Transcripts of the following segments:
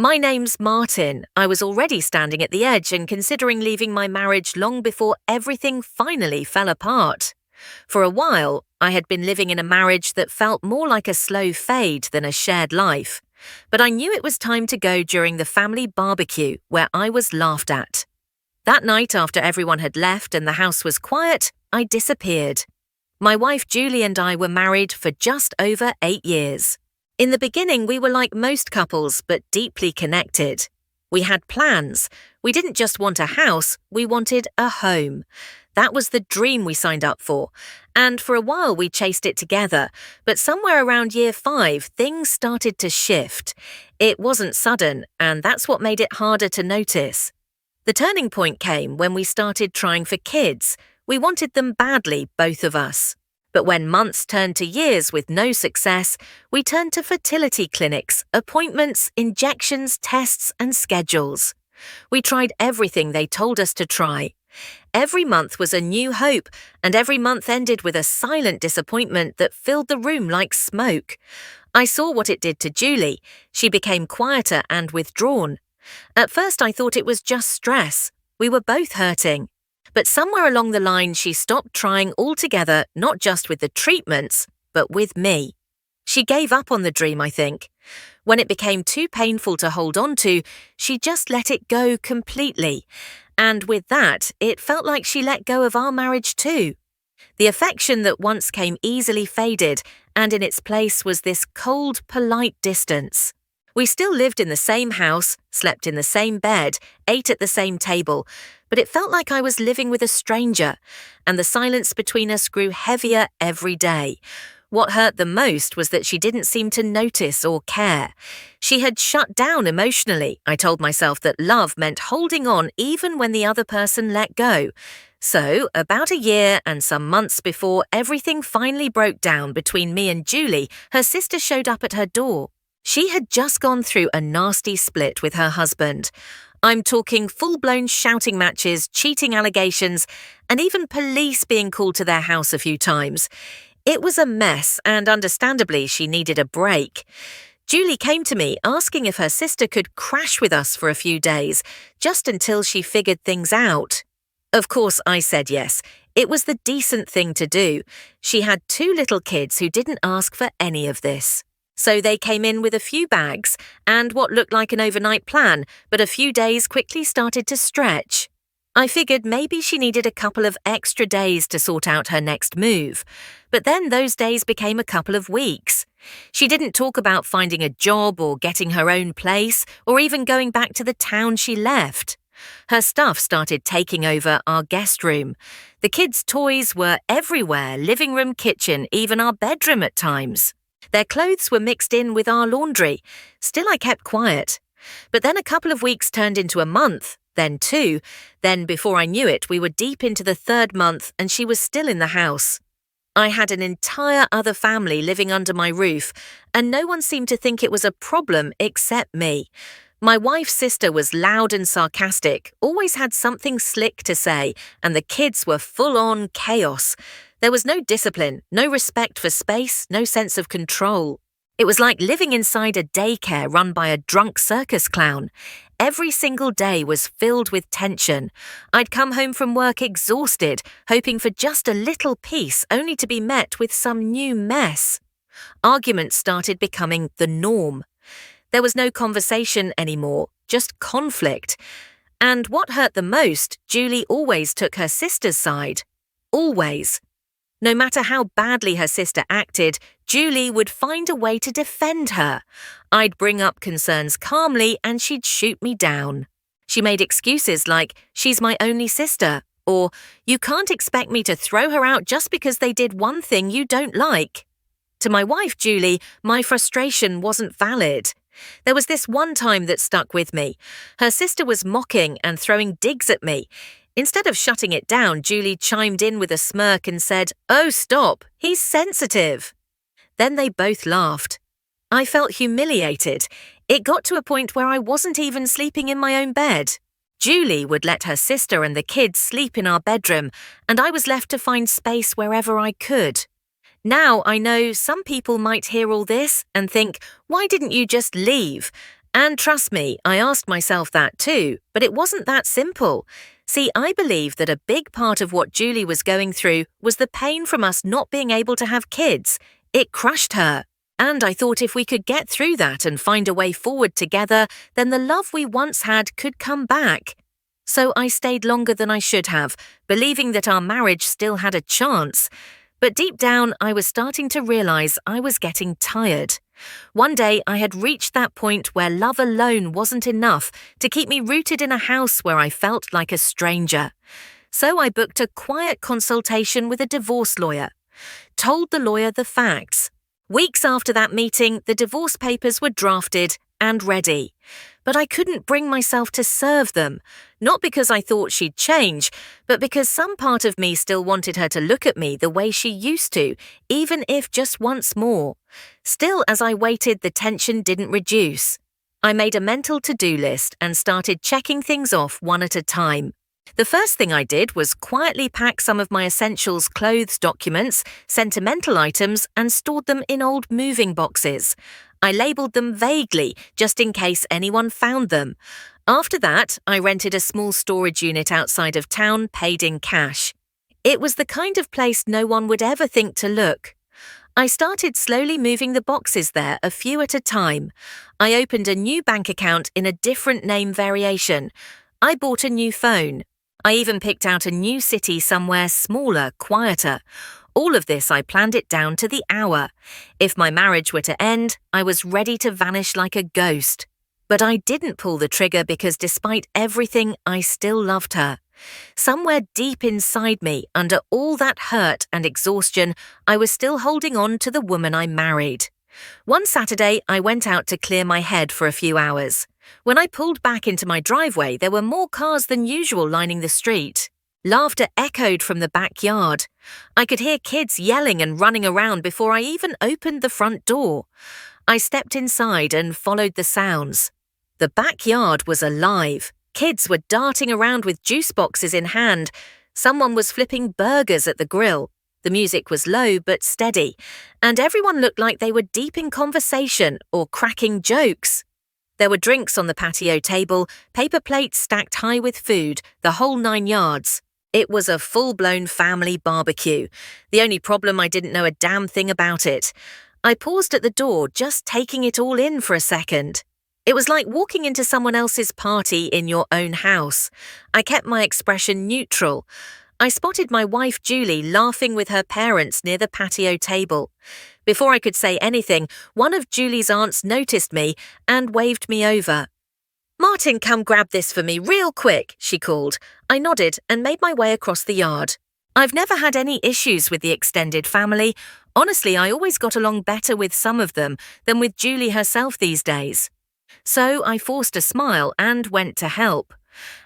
My name's Martin. I was already standing at the edge and considering leaving my marriage long before everything finally fell apart. For a while, I had been living in a marriage that felt more like a slow fade than a shared life. But I knew it was time to go during the family barbecue where I was laughed at. That night, after everyone had left and the house was quiet, I disappeared. My wife Julie and I were married for just over 8 years. In the beginning, we were like most couples, but deeply connected. We had plans. We didn't just want a house, we wanted a home. That was the dream we signed up for. And for a while we chased it together, but somewhere around year 5, things started to shift. It wasn't sudden, and that's what made it harder to notice. The turning point came when we started trying for kids. We wanted them badly, both of us. But when months turned to years with no success, we turned to fertility clinics, appointments, injections, tests, and schedules. We tried everything they told us to try. Every month was a new hope, and every month ended with a silent disappointment that filled the room like smoke. I saw what it did to Julie. She became quieter and withdrawn. At first I thought it was just stress. We were both hurting. But somewhere along the line she stopped trying altogether, not just with the treatments, but with me. She gave up on the dream, I think. When it became too painful to hold on to, she just let it go completely. And with that, it felt like she let go of our marriage too. The affection that once came easily faded, and in its place was this cold, polite distance. We still lived in the same house, slept in the same bed, ate at the same table, but it felt like I was living with a stranger, and the silence between us grew heavier every day. What hurt the most was that she didn't seem to notice or care. She had shut down emotionally. I told myself that love meant holding on even when the other person let go. So, about a year and some months before everything finally broke down between me and Julie, her sister showed up at her door. She had just gone through a nasty split with her husband. I'm talking full-blown shouting matches, cheating allegations, and even police being called to their house a few times. It was a mess, and understandably, she needed a break. Julie came to me asking if her sister could crash with us for a few days, just until she figured things out. Of course, I said yes. It was the decent thing to do. She had 2 little kids who didn't ask for any of this. So they came in with a few bags and what looked like an overnight plan, but a few days quickly started to stretch. I figured maybe she needed a couple of extra days to sort out her next move. But then those days became a couple of weeks. She didn't talk about finding a job or getting her own place or even going back to the town she left. Her stuff started taking over our guest room. The kids' toys were everywhere, living room, kitchen, even our bedroom at times. Their clothes were mixed in with our laundry. Still, I kept quiet. But then a couple of weeks turned into a month, then 2. Then, before I knew it, we were deep into the 3rd month and she was still in the house. I had an entire other family living under my roof, and no one seemed to think it was a problem except me. My wife's sister was loud and sarcastic, always had something slick to say, and the kids were full-on chaos. There was no discipline, no respect for space, no sense of control. It was like living inside a daycare run by a drunk circus clown. Every single day was filled with tension. I'd come home from work exhausted, hoping for just a little peace, only to be met with some new mess. Arguments started becoming the norm. There was no conversation anymore, just conflict. And what hurt the most, Julie always took her sister's side. Always. No matter how badly her sister acted, Julie would find a way to defend her. I'd bring up concerns calmly and she'd shoot me down. She made excuses like, "She's my only sister," or "You can't expect me to throw her out just because they did one thing you don't like." To my wife, Julie, my frustration wasn't valid. There was this one time that stuck with me. Her sister was mocking and throwing digs at me. Instead of shutting it down, Julie chimed in with a smirk and said, "Oh, stop, he's sensitive." Then they both laughed. I felt humiliated. It got to a point where I wasn't even sleeping in my own bed. Julie would let her sister and the kids sleep in our bedroom, and I was left to find space wherever I could. Now I know some people might hear all this and think, why didn't you just leave? And trust me, I asked myself that too, but it wasn't that simple. See, I believe that a big part of what Julie was going through was the pain from us not being able to have kids. It crushed her. And I thought if we could get through that and find a way forward together, then the love we once had could come back. So I stayed longer than I should have, believing that our marriage still had a chance. But deep down, I was starting to realize I was getting tired. One day, I had reached that point where love alone wasn't enough to keep me rooted in a house where I felt like a stranger. So I booked a quiet consultation with a divorce lawyer. Told the lawyer the facts. Weeks after that meeting, the divorce papers were drafted and ready. But I couldn't bring myself to serve them, not because I thought she'd change, but because some part of me still wanted her to look at me the way she used to, even if just once more. Still, as I waited, the tension didn't reduce. I made a mental to-do list and started checking things off one at a time. The first thing I did was quietly pack some of my essentials, clothes, documents, sentimental items, and stored them in old moving boxes. I labelled them vaguely, just in case anyone found them. After that, I rented a small storage unit outside of town, paid in cash. It was the kind of place no one would ever think to look. I started slowly moving the boxes there, a few at a time. I opened a new bank account in a different name variation. I bought a new phone. I even picked out a new city somewhere smaller, quieter. All of this I planned it down to the hour. If my marriage were to end, I was ready to vanish like a ghost. But I didn't pull the trigger because despite everything, I still loved her. Somewhere deep inside me, under all that hurt and exhaustion, I was still holding on to the woman I married. One Saturday, I went out to clear my head for a few hours. When I pulled back into my driveway, there were more cars than usual lining the street. Laughter echoed from the backyard. I could hear kids yelling and running around before I even opened the front door. I stepped inside and followed the sounds. The backyard was alive. Kids were darting around with juice boxes in hand. Someone was flipping burgers at the grill. The music was low but steady, and everyone looked like they were deep in conversation or cracking jokes. There were drinks on the patio table, paper plates stacked high with food, the whole 9 yards. It was a full-blown family barbecue. The only problem, I didn't know a damn thing about it. I paused at the door, just taking it all in for a second. It was like walking into someone else's party in your own house. I kept my expression neutral. I spotted my wife Julie laughing with her parents near the patio table. Before I could say anything, one of Julie's aunts noticed me and waved me over. "Martin, come grab this for me real quick," she called. I nodded and made my way across the yard. I've never had any issues with the extended family. Honestly, I always got along better with some of them than with Julie herself these days. So I forced a smile and went to help.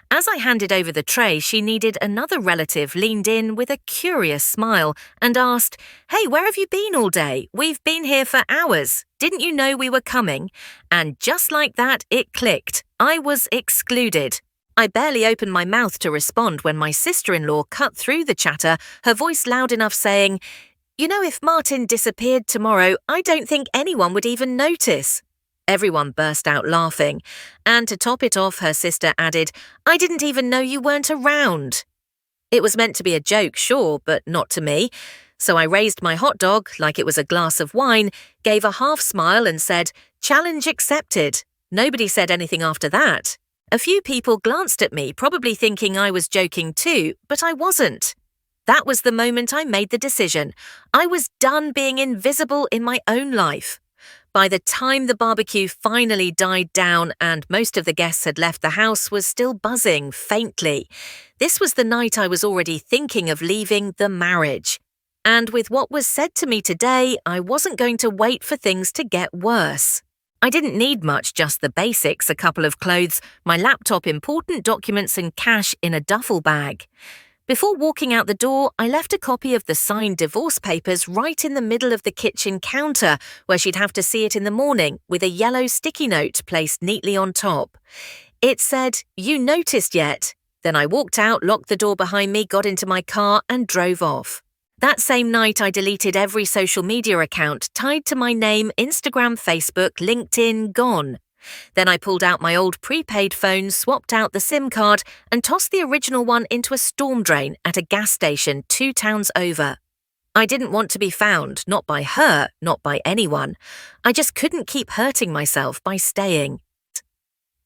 As I handed over the tray she needed, another relative leaned in with a curious smile and asked, "Hey, where have you been all day? We've been here for hours. Didn't you know we were coming?" And just like that, it clicked. I was excluded. I barely opened my mouth to respond when my sister-in-law cut through the chatter, her voice loud enough saying, "You know, if Martin disappeared tomorrow, I don't think anyone would even notice." Everyone burst out laughing, and to top it off, her sister added, "I didn't even know you weren't around." It was meant to be a joke, sure, but not to me. So I raised my hot dog like it was a glass of wine, gave a half smile and said, "Challenge accepted." Nobody said anything after that. A few people glanced at me, probably thinking I was joking too, but I wasn't. That was the moment I made the decision. I was done being invisible in my own life. By the time the barbecue finally died down and most of the guests had left, the house was still buzzing faintly. This was the night I was already thinking of leaving the marriage. And with what was said to me today, I wasn't going to wait for things to get worse. I didn't need much, just the basics, a couple of clothes, my laptop, important documents and cash in a duffel bag. Before walking out the door, I left a copy of the signed divorce papers right in the middle of the kitchen counter, where she'd have to see it in the morning, with a yellow sticky note placed neatly on top. It said, "You noticed yet?" Then I walked out, locked the door behind me, got into my car and drove off. That same night, I deleted every social media account tied to my name: Instagram, Facebook, LinkedIn, gone. Then I pulled out my old prepaid phone, swapped out the SIM card, and tossed the original one into a storm drain at a gas station 2 towns over. I didn't want to be found, not by her, not by anyone. I just couldn't keep hurting myself by staying.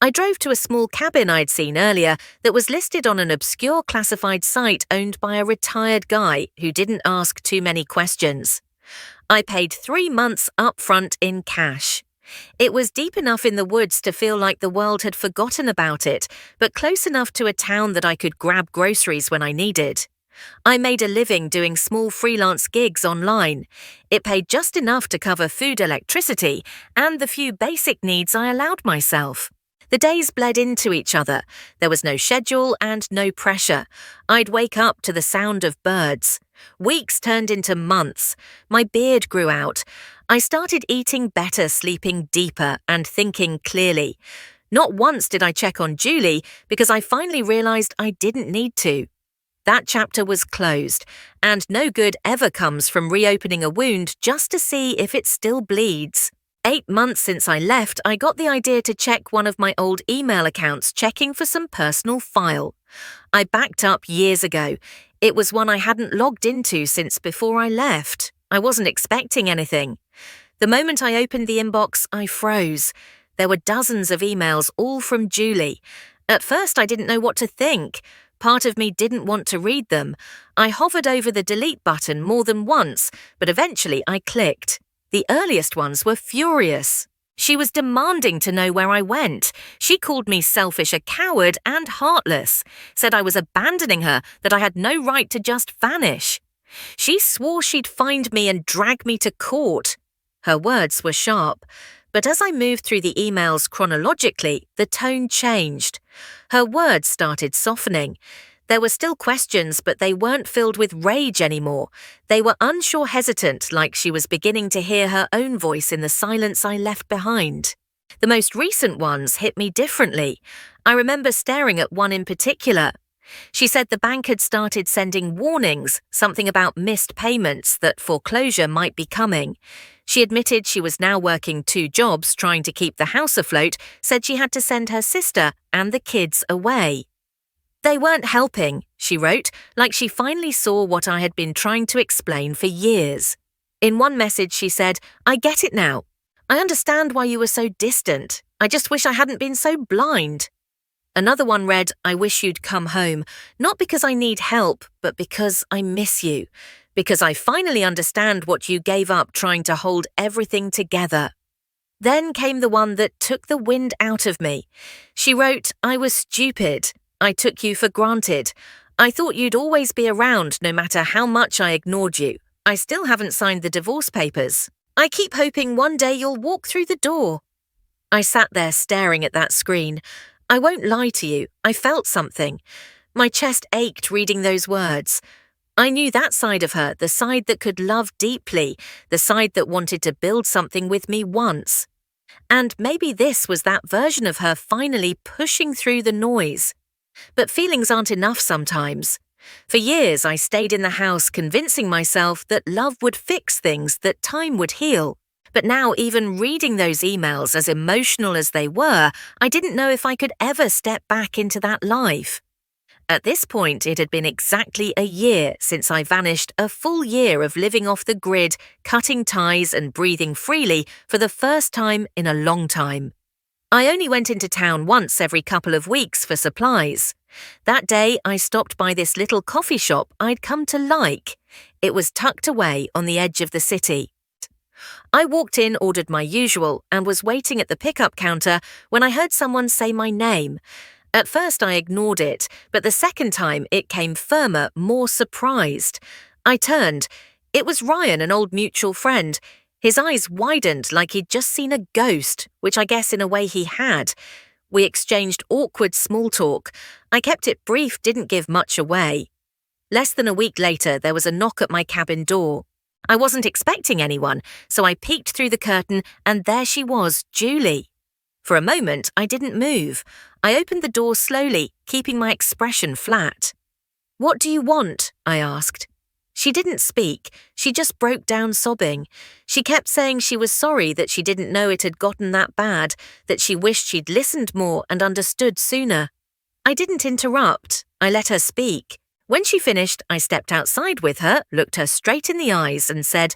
I drove to a small cabin I'd seen earlier that was listed on an obscure classified site owned by a retired guy who didn't ask too many questions. I paid 3 months up front in cash. It was deep enough in the woods to feel like the world had forgotten about it, but close enough to a town that I could grab groceries when I needed. I made a living doing small freelance gigs online. It paid just enough to cover food, electricity, and the few basic needs I allowed myself. The days bled into each other. There was no schedule and no pressure. I'd wake up to the sound of birds. Weeks turned into months. My beard grew out. I started eating better, sleeping deeper, and thinking clearly. Not once did I check on Julie because I finally realized I didn't need to. That chapter was closed, and no good ever comes from reopening a wound just to see if it still bleeds. 8 months since I left, I got the idea to check one of my old email accounts, checking for some personal file. I backed up years ago. It was one I hadn't logged into since before I left. I wasn't expecting anything. The moment I opened the inbox, I froze. There were dozens of emails, all from Julie. At first, I didn't know what to think. Part of me didn't want to read them. I hovered over the delete button more than once, but eventually I clicked. The earliest ones were furious. She was demanding to know where I went. She called me selfish, a coward, and heartless, said I was abandoning her, that I had no right to just vanish. She swore she'd find me and drag me to court. Her words were sharp, but as I moved through the emails chronologically, the tone changed. Her words started softening. There were still questions, but they weren't filled with rage anymore. They were unsure, hesitant, like she was beginning to hear her own voice in the silence I left behind. The most recent ones hit me differently. I remember staring at one in particular. She said the bank had started sending warnings, something about missed payments, that foreclosure might be coming. She admitted she was now working 2 jobs trying to keep the house afloat, said she had to send her sister and the kids away. They weren't helping, she wrote, like she finally saw what I had been trying to explain for years. In one message she said, "I get it now. I understand why you were so distant. I just wish I hadn't been so blind." Another one read, "I wish you'd come home, not because I need help, but because I miss you. Because I finally understand what you gave up trying to hold everything together." Then came the one that took the wind out of me. She wrote, "I was stupid. I took you for granted. I thought you'd always be around no matter how much I ignored you. I still haven't signed the divorce papers. I keep hoping one day you'll walk through the door." I sat there staring at that screen. I won't lie to you, I felt something. My chest ached reading those words. I knew that side of her, the side that could love deeply, the side that wanted to build something with me once. And maybe this was that version of her finally pushing through the noise. But feelings aren't enough sometimes. For years, I stayed in the house convincing myself that love would fix things, that time would heal. But now, even reading those emails, as emotional as they were, I didn't know if I could ever step back into that life. At this point, it had been exactly a year since I vanished, a full year of living off the grid, cutting ties and breathing freely for the first time in a long time. I only went into town once every couple of weeks for supplies. That day, I stopped by this little coffee shop I'd come to like. It was tucked away on the edge of the city. I walked in, ordered my usual, and was waiting at the pickup counter when I heard someone say my name. At first I ignored it, but the second time it came firmer, more surprised. I turned. It was Ryan, an old mutual friend. His eyes widened like he'd just seen a ghost, which I guess in a way he had. We exchanged awkward small talk. I kept it brief, didn't give much away. Less than a week later, there was a knock at my cabin door. I wasn't expecting anyone, so I peeked through the curtain, and there she was, Julie. For a moment, I didn't move. I opened the door slowly, keeping my expression flat. "What do you want?" I asked. She didn't speak, she just broke down sobbing. She kept saying she was sorry that she didn't know it had gotten that bad, that she wished she'd listened more and understood sooner. I didn't interrupt, I let her speak. When she finished, I stepped outside with her, looked her straight in the eyes and said,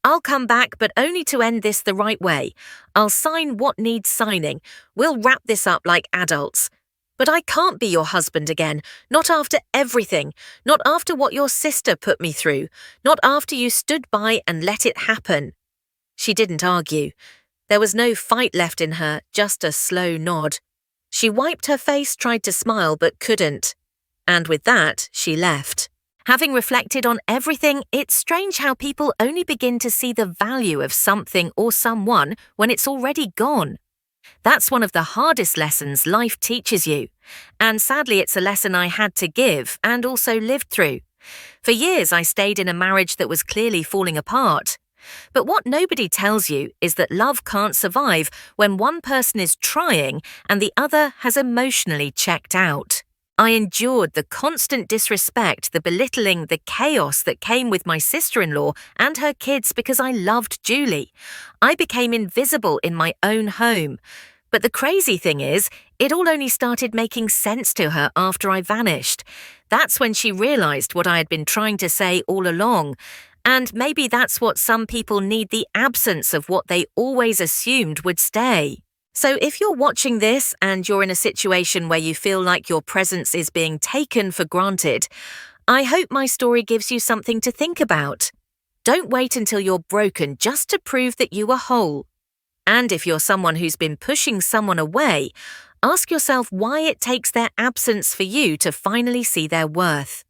"I'll come back, but only to end this the right way. I'll sign what needs signing. We'll wrap this up like adults. But I can't be your husband again, not after everything, not after what your sister put me through, not after you stood by and let it happen." She didn't argue. There was no fight left in her, just a slow nod. She wiped her face, tried to smile, but couldn't. And with that, she left. Having reflected on everything, it's strange how people only begin to see the value of something or someone when it's already gone. That's one of the hardest lessons life teaches you. And sadly, it's a lesson I had to give and also lived through. For years, I stayed in a marriage that was clearly falling apart. But what nobody tells you is that love can't survive when one person is trying and the other has emotionally checked out. I endured the constant disrespect, the belittling, the chaos that came with my sister-in-law and her kids because I loved Julie. I became invisible in my own home. But the crazy thing is, it all only started making sense to her after I vanished. That's when she realized what I had been trying to say all along. And maybe that's what some people need, the absence of what they always assumed would stay. So if you're watching this and you're in a situation where you feel like your presence is being taken for granted, I hope my story gives you something to think about. Don't wait until you're broken just to prove that you are whole. And if you're someone who's been pushing someone away, ask yourself why it takes their absence for you to finally see their worth.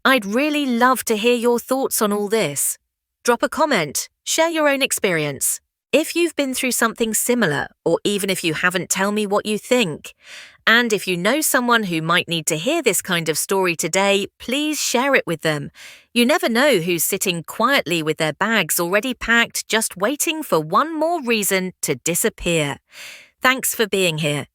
I'd really love to hear your thoughts on all this. Drop a comment, share your own experience. If you've been through something similar, or even if you haven't, tell me what you think. And if you know someone who might need to hear this kind of story today, please share it with them. You never know who's sitting quietly with their bags already packed, just waiting for one more reason to disappear. Thanks for being here.